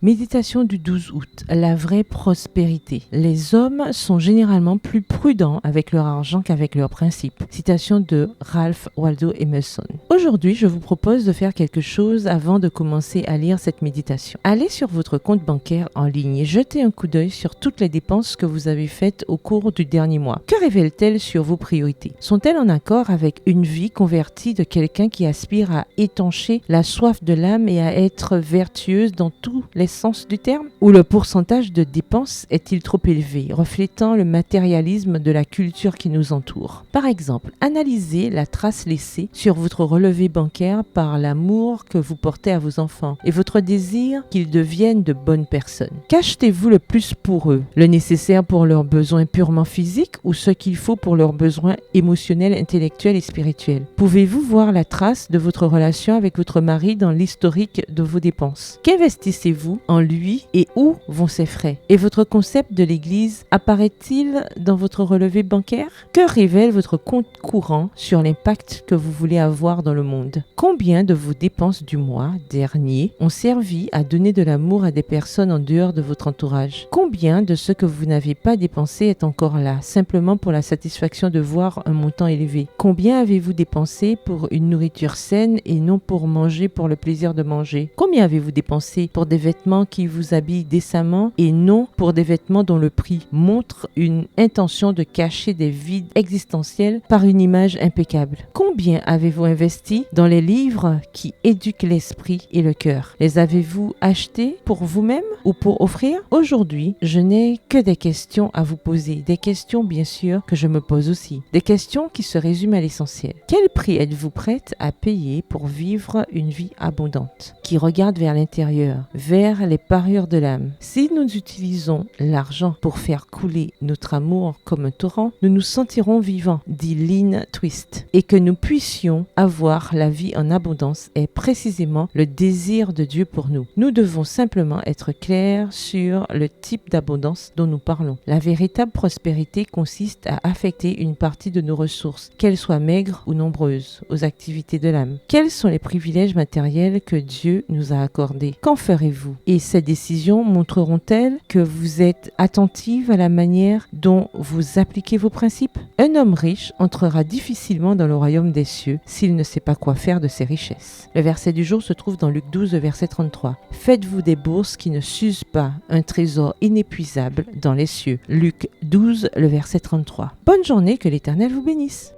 Méditation du 12 août. La vraie prospérité. Les hommes sont généralement plus prudents avec leur argent qu'avec leurs principes. Citation de Ralph Waldo Emerson. Aujourd'hui, je vous propose de faire quelque chose avant de commencer à lire cette méditation. Allez sur votre compte bancaire en ligne et jetez un coup d'œil sur toutes les dépenses que vous avez faites au cours du dernier mois. Que révèlent-elles sur vos priorités? Sont-elles en accord avec une vie convertie de quelqu'un qui aspire à étancher la soif de l'âme et à être vertueuse dans tous les sens du terme? Ou le pourcentage de dépenses est-il trop élevé, reflétant le matérialisme de la culture qui nous entoure? Par exemple, analysez la trace laissée sur votre relevé bancaire par l'amour que vous portez à vos enfants et votre désir qu'ils deviennent de bonnes personnes. Qu'achetez-vous le plus pour eux? Le nécessaire pour leurs besoins purement physiques ou ce qu'il faut pour leurs besoins émotionnels, intellectuels et spirituels? Pouvez-vous voir la trace de votre relation avec votre mari dans l'historique de vos dépenses? Qu'investissez-vous en lui et où vont ses frais? Et votre concept de l'Église apparaît-il dans votre relevé bancaire? Que révèle votre compte courant sur l'impact que vous voulez avoir dans le monde? Combien de vos dépenses du mois dernier ont servi à donner de l'amour à des personnes en dehors de votre entourage? Combien de ce que vous n'avez pas dépensé est encore là, simplement pour la satisfaction de voir un montant élevé? Combien avez-vous dépensé pour une nourriture saine et non pour manger pour le plaisir de manger? Combien avez-vous dépensé pour des vêtements qui vous habillent décemment et non pour des vêtements dont le prix montre une intention de cacher des vides existentiels par une image impeccable? Combien avez-vous investi dans les livres qui éduquent l'esprit et le cœur? Les avez-vous achetés pour vous-même ou pour offrir? Aujourd'hui, je n'ai que des questions à vous poser, des questions bien sûr que je me pose aussi, des questions qui se résument à l'essentiel. Quel prix êtes-vous prête à payer pour vivre une vie abondante, qui regarde vers l'intérieur, vers les parures de l'âme? Si nous utilisons l'argent pour faire couler notre amour comme un torrent, nous nous sentirons vivants, dit Lynn Twist, et que nous puissions avoir la vie en abondance est précisément le désir de Dieu pour nous. Nous devons simplement être clairs sur le type d'abondance dont nous parlons. La véritable prospérité consiste à affecter une partie de nos ressources, qu'elles soient maigres ou nombreuses, aux activités de l'âme. Quels sont les privilèges matériels que Dieu nous a accordés? Qu'en ferez-vous? Et ces décisions montreront-elles que vous êtes attentive à la manière dont vous appliquez vos principes? Un homme riche entrera difficilement dans le royaume des cieux s'il ne sait pas quoi faire de ses richesses. Le verset du jour se trouve dans Luc 12, verset 33. Faites-vous des bourses qui ne s'usent pas, un trésor inépuisable dans les cieux. Luc 12, le verset 33. Bonne journée, que l'Éternel vous bénisse.